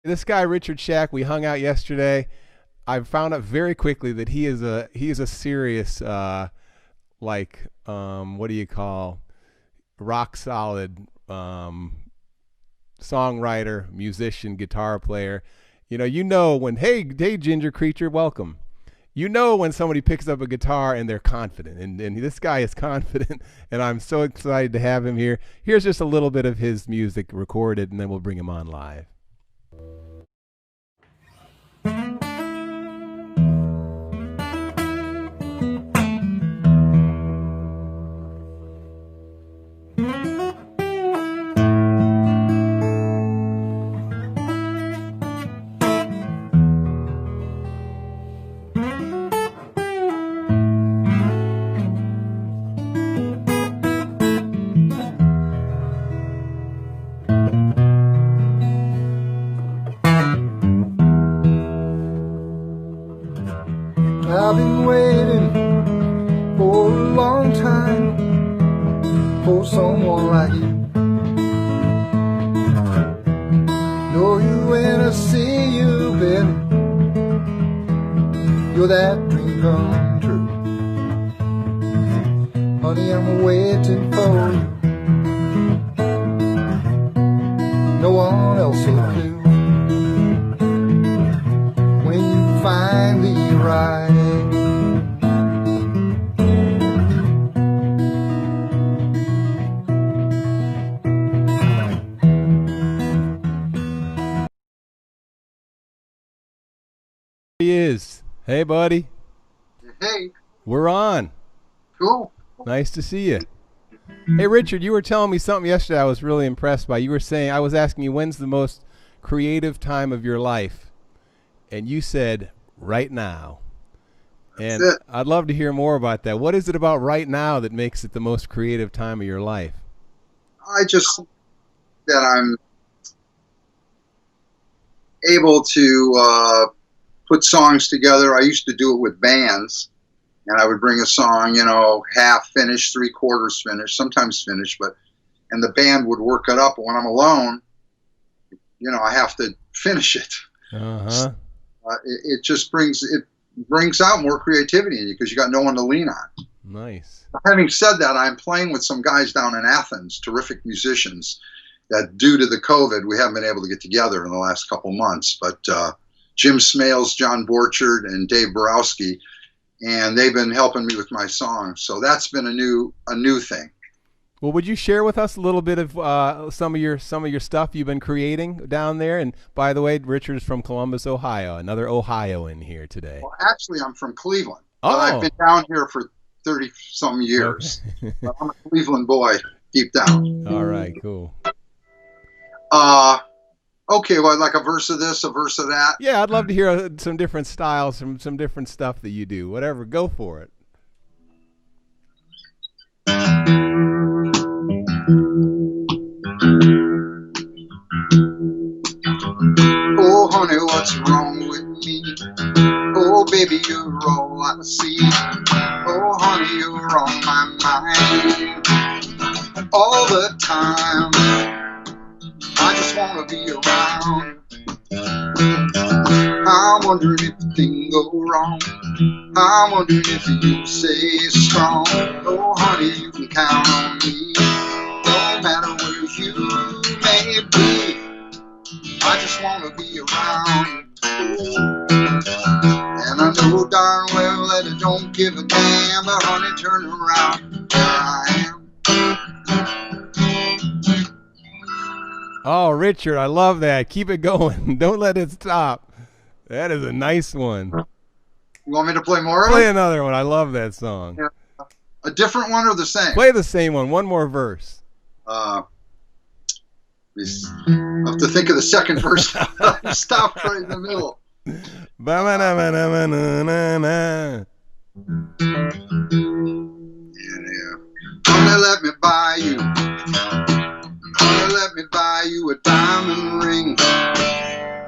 This guy Richard Shack, we hung out yesterday. I found out very quickly that he is a serious what do you call rock solid songwriter, musician, guitar player. When hey Ginger Creature, welcome. You know when somebody picks up a guitar and they're confident, and this guy is confident, and I'm so excited to have him here. Here's just a little bit of his music recorded, and then we'll bring him on live. I've been waiting for a long time for someone like you. Know you when I see you, baby. You're that dream come true. Honey, I'm waiting for you. No one else will do. When you finally arrive, He is. Hey, buddy. hey, We're on. cool. Nice to see you. Hey, Richard, you were telling me something yesterday I was really impressed by. You were saying, I was asking you, when's the most creative time of your life? And you said, right now. And That's it. I'd love to hear more about that. What is it about right now that makes it the most creative time of your life? I just that I'm able to put songs together. I used to do it with bands, and I would bring a song, half finished, three quarters finished, sometimes finished, and the band would work it up. But when I'm alone, I have to finish it. Uh-huh. It just brings out more creativity in you because you got no one to lean on. Nice. Having said that, I'm playing with some guys down in Athens, terrific musicians, that due to the COVID, we haven't been able to get together in the last couple months. But Jim Smales, John Borchard, and Dave Borowski, and they've been helping me with my songs. So that's been a new thing. Well, would you share with us a little bit of some of your stuff you've been creating down there? And by the way, Richard is from Columbus, Ohio. Another Ohioan here today. Well, actually, I'm from Cleveland. Oh. But I've been down here for 30-some years. Okay. But I'm a Cleveland boy deep down. All right, cool. Okay, well, like a verse of this, a verse of that. Yeah, I'd love to hear some different styles, some different stuff that you do. Whatever, go for it. Oh, honey, what's wrong with me? Oh, baby, you're all I see. Oh, honey, you're on my mind all the time. I just want to be around. I'm wondering if the thing go wrong. I'm wondering if you say strong. Oh, honey, you can count on me. No matter where you may be, I just want to be around. And I know darn well that I don't give a damn, but honey, turn around, here I am. Oh, Richard, I love that. Keep it going. Don't let it stop. That is a nice one. You want me to play more of Play it? another one. I love that song. Yeah. A different one or the same? Play the same one. One more verse. I have to think of the second verse. Stop right in the middle. Ba-ba-da-ba-da-ba-na-na-na. Yeah. Honey, let me buy you. Honey, let me buy you a diamond ring.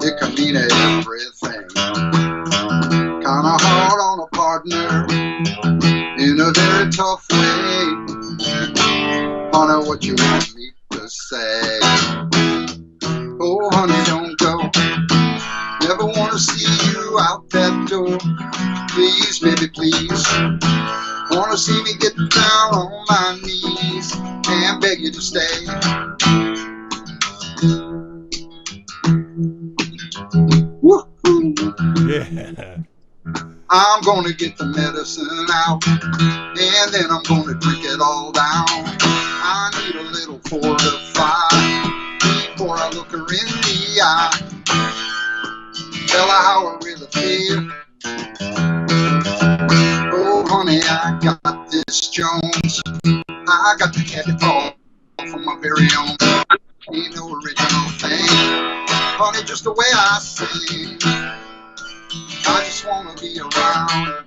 It can mean everything. Kinda hard on a partner in a very tough way. Honey, what you want me to say? Oh, honey, don't go. Please, baby, please. Wanna see me get down on my knees and beg you to stay. Woo-hoo. Yeah. I'm gonna get the medicine out, and then I'm gonna drink it all down. I need a little fortified before I look her in the eye. Tell her how I really feel. Oh, honey, I got this Jones. I got to have it all from my very own. Ain't no original thing, honey, just the way I sing. I just wanna be around.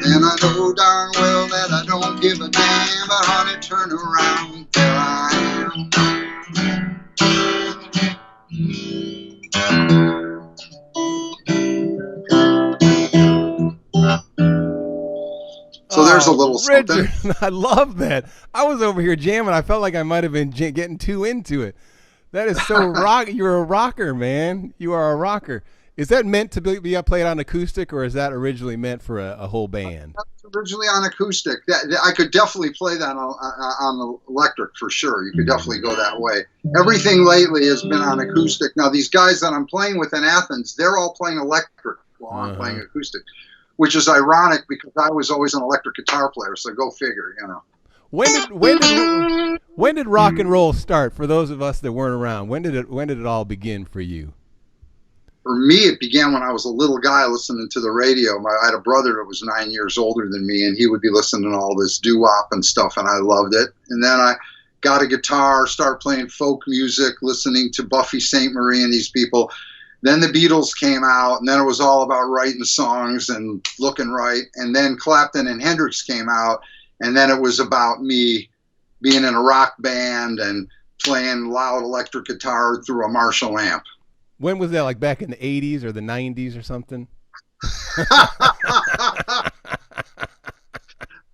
And I know darn well that I don't give a damn, but honey, turn around, there I am. So there's a little Richard, something. I love that. I was over here jamming. I felt like I might have been getting too into it. That is so rock. You're a rocker, man. You are a rocker. Is that meant to be played on acoustic, or is that originally meant for a whole band? That's originally on acoustic. I could definitely play that on the electric for sure. You could definitely go that way. Everything lately has been on acoustic. Now, these guys that I'm playing with in Athens, they're all playing electric while I'm playing acoustic, which is ironic because I was always an electric guitar player, so go figure, you know. When did rock and roll start? For those of us that weren't around, when did it all begin for you? For me, it began when I was a little guy listening to the radio. I had a brother that was 9 years older than me, and he would be listening to all this doo-wop and stuff, and I loved it. And then I got a guitar, started playing folk music, listening to Buffy Sainte-Marie and these people. Then the Beatles came out, and then it was all about writing songs and looking right. And then Clapton and Hendrix came out, and then it was about me being in a rock band and playing loud electric guitar through a Marshall amp. When was that, like back in the 80s or the 90s or something?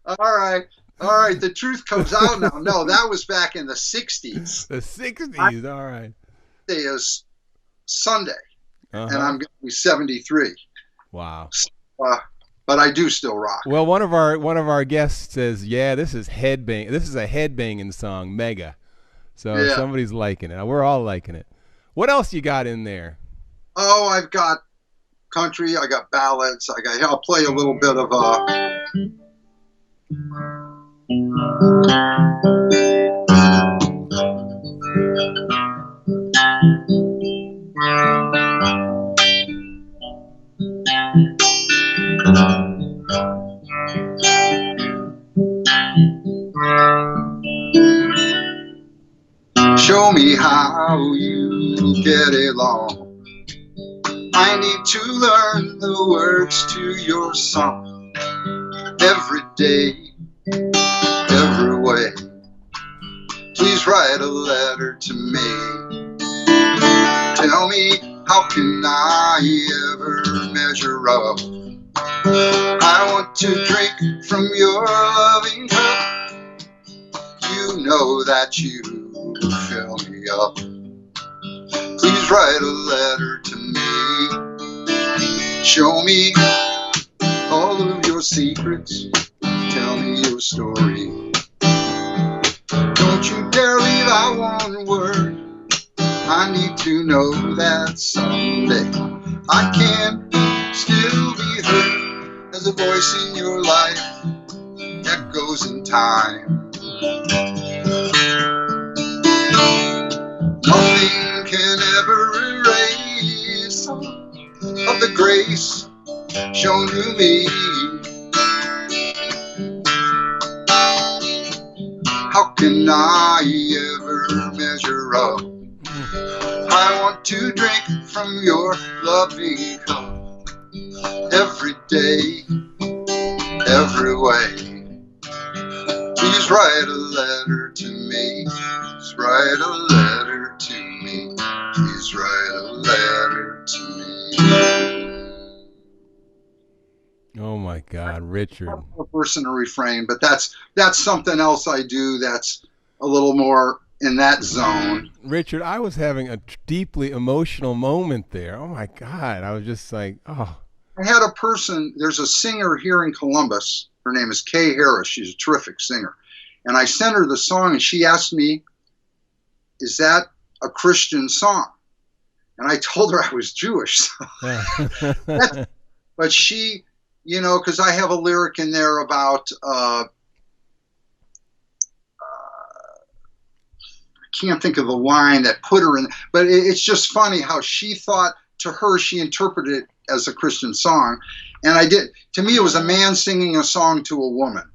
All right. The truth comes out now. No, that was back in the 60s. The 60s, all right. Today is Sunday, and I'm going to be 73. Wow. But I do still rock. Well, one of our guests says, "Yeah, this is headbang. This is a headbanging song, mega." So yeah. Somebody's liking it. We're all liking it. What else you got in there? Oh, I've got country. I got ballads. I'll play a little bit of show me how you get along. I need to learn the words to your song every day, every way. Please write a letter to me. Tell me, how can I ever measure up? I want to drink from your loving cup. You know that you fill me up. Please write a letter to me. Show me all of your secrets. Tell me your story. Don't you dare leave out one word. I need to know that someday I can still be heard as a voice in your life echoes in time. Nothing can ever erase of the grace shown to me. How can I ever measure up? I want to drink from your loving cup every day, every way. Please write a letter to me. Please write a letter to me. Please write a letter to me. Oh my God, Richard. A verse and a refrain, but that's something else I do that's a little more in that zone. Richard, I was having a deeply emotional moment there. Oh my God. I was just like, oh. I had a person, there's a singer here in Columbus. Her name is Kay Harris. She's a terrific singer. And I sent her the song and she asked me, is that a Christian song? And I told her I was Jewish. So but she, you know, because I have a lyric in there about, I can't think of the line that put her in, but it's just funny how she thought, to her, she interpreted it as a Christian song. And I did, to me, it was a man singing a song to a woman,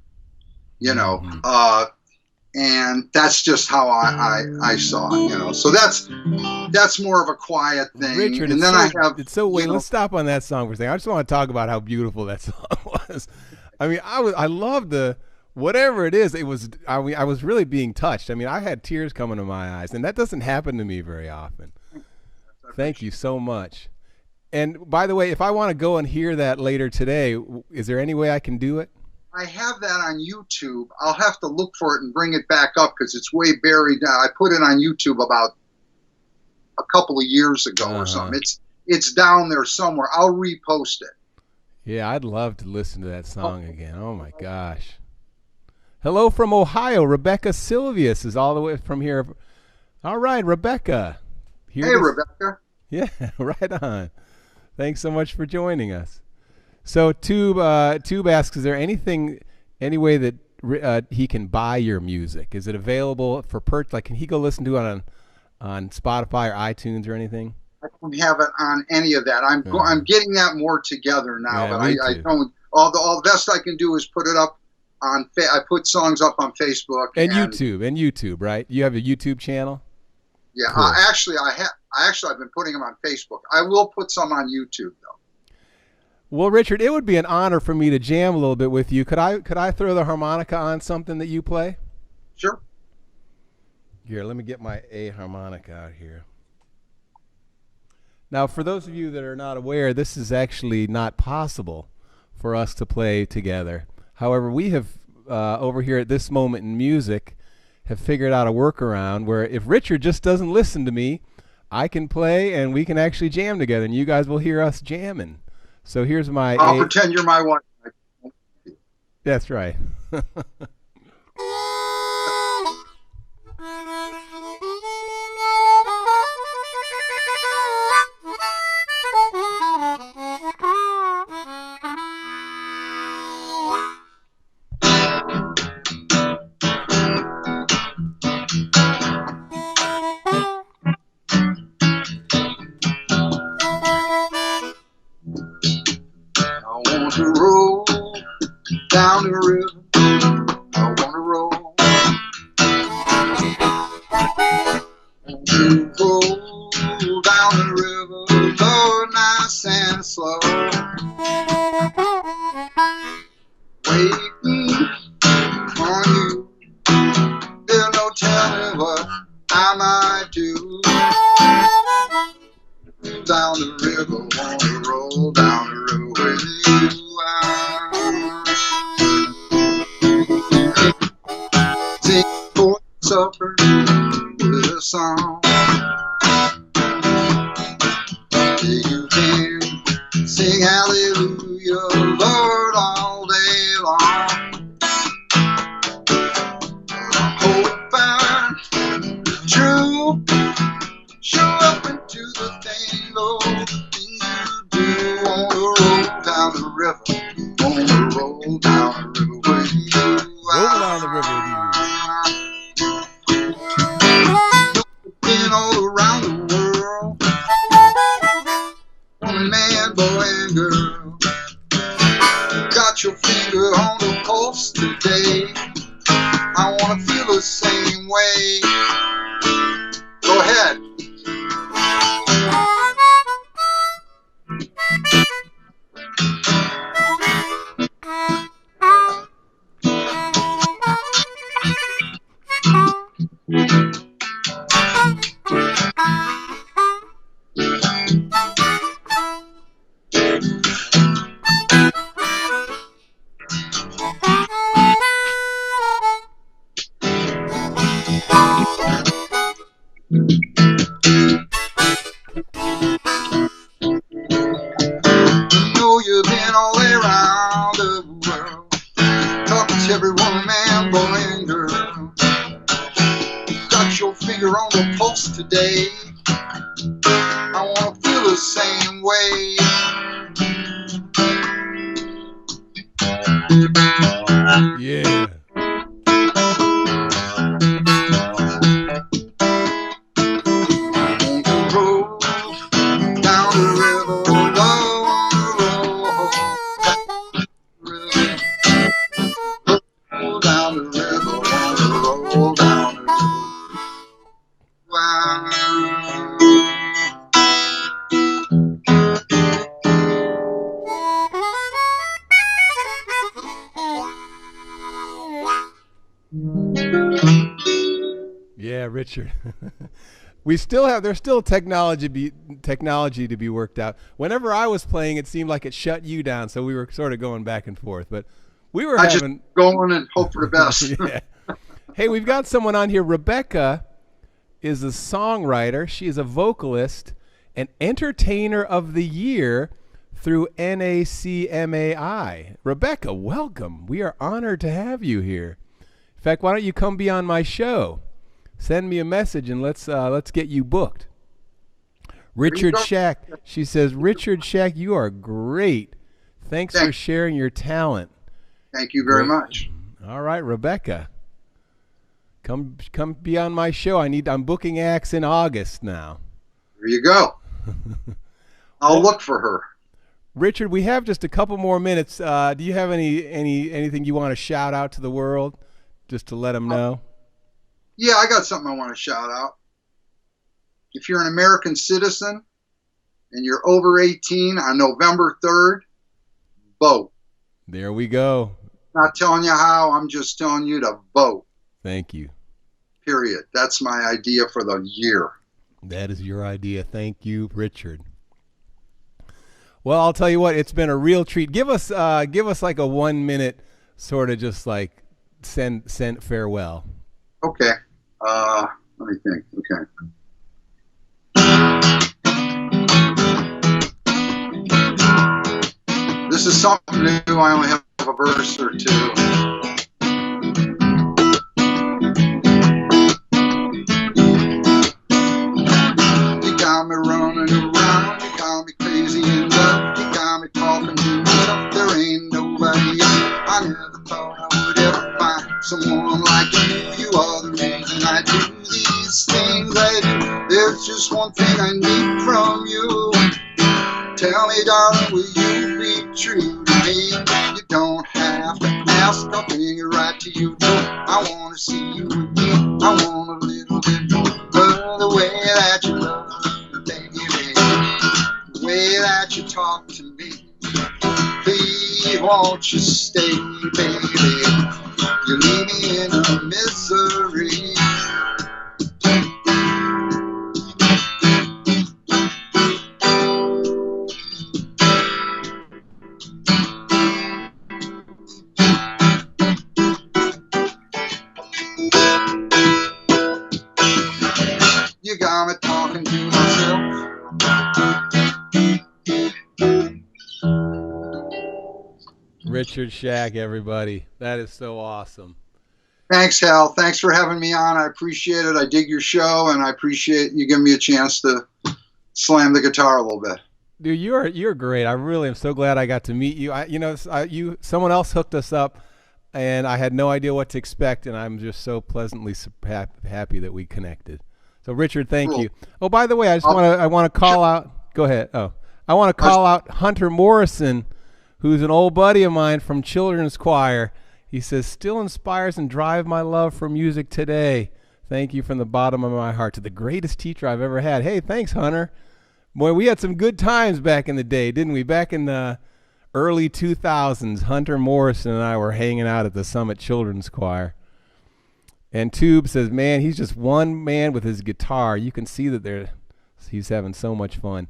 you know, and that's just how I saw it, you know. So that's more of a quiet thing. Richard, and then wait, let's stop on that song for a second. I just want to talk about how beautiful that song was. I mean, I loved whatever it is. It was, I was really being touched. I mean, I had tears coming to my eyes, and that doesn't happen to me very often. Thank you so much. And by the way, if I want to go and hear that later today, is there any way I can do it? I have that on YouTube. I'll have to look for it and bring it back up because it's way buried now. I put it on YouTube about a couple of years ago or something. It's down there somewhere. I'll repost it. Yeah, I'd love to listen to that song again. Oh my gosh. Hello from Ohio. Rebecca Silvius is all the way from here. All right, Rebecca. Hey, Rebecca. Yeah, right on. Thanks so much for joining us. So Tube asks, is there any way that he can buy your music? Is it available for purchase? Like, can he go listen to it on Spotify or iTunes or anything? I don't have it on any of that. I'm getting that more together now, Yeah, but me I too. don't. All the best I can do is put it up on. I put songs up on Facebook And YouTube, right? You have a YouTube channel? Yeah, Cool. I've been putting them on Facebook. I will put some on YouTube though. Well, Richard, it would be an honor for me to jam a little bit with you. Could I throw the harmonica on something that you play? Sure. Here, let me get my A harmonica out here. Now, for those of you that are not aware, this is actually not possible for us to play together. However, we have, over here at This Moment in Music, have figured out a workaround where if Richard just doesn't listen to me, I can play and we can actually jam together, and you guys will hear us jamming. So here's my I'll pretend you're my wife. That's right. Down the river, I want to roll. To roll down the river, go nice and slow. Waiting on you, there's no telling what I might do. Down the river, want to roll down the river with you. Sing for supper with a song. You can sing hallelujah, Lord, all day long. Hoping true, show up into the thing, Lord, the thing you do. On the road down the river, on the road down the river with you. Roll down the river with you. Been all around the world, woman, man, boy, and girl. Got your finger on the pulse today. I wanna feel the same way. Go ahead. the same way. Yeah. Yeah, Richard. There's still technology to be worked out. Whenever I was playing, it seemed like it shut you down, so we were sort of going back and forth. But we were just going and hope for the best. Yeah. Hey, we've got someone on here. Rebecca is a songwriter. She is a vocalist and entertainer of the year through NACMAI. Rebecca, welcome. We are honored to have you here. In fact, why don't you come be on my show? Send me a message and let's get you booked. Richard Shack. She says, Richard Shack, you are great. Thanks for sharing your talent. Thank you very much. All right, Rebecca. Come be on my show. I'm booking acts in August now. There you go. I'll look for her. Richard, we have just a couple more minutes. Do you have anything you want to shout out to the world, just to let them know? Yeah, I got something I want to shout out. If you're an American citizen and you're over 18 on November 3rd, vote. There we go. Not telling you how, I'm just telling you to vote. Thank you. Period. That's my idea for the year. That is your idea. Thank you, Richard. Well, I'll tell you what, it's been a real treat. Give us like a 1 minute sort of just like send farewell. Okay. Let me think. Okay. This is something new. I only have a verse or two. You got me running around. You got me crazy in love. You got me talking to myself. There ain't nobody else. I never thought I would ever find someone like you. You are the reason I do these things I do. There's just one thing I need from you. Tell me, darling, will you be true to me? You don't have to ask, I'll bring it right to you. I want to see you again. I want a little bit more of the way that you love me, baby. The way that you talk to me. Please, won't you stay, baby? You leave me in a misery. You got me talking to myself. Richard Shack, everybody. That is so awesome. Thanks, Hal. Thanks for having me on. I appreciate it. I dig your show, and I appreciate you giving me a chance to slam the guitar a little bit. Dude, you're great. I really am so glad I got to meet you. Someone else hooked us up, and I had no idea what to expect, and I'm just so pleasantly happy that we connected. So, Richard, thank you. Oh, by the way, I want to call out. Go ahead. Oh, I want to call out Hunter Morrison, who's an old buddy of mine from children's choir. He says, still inspires and drive my love for music today. Thank you from the bottom of my heart to the greatest teacher I've ever had. Hey, thanks, Hunter. Boy, we had some good times back in the day, didn't we? Back in the early 2000s, Hunter Morrison and I were hanging out at the Summit Children's Choir. And Tube says, man, he's just one man with his guitar. You can see that he's having so much fun.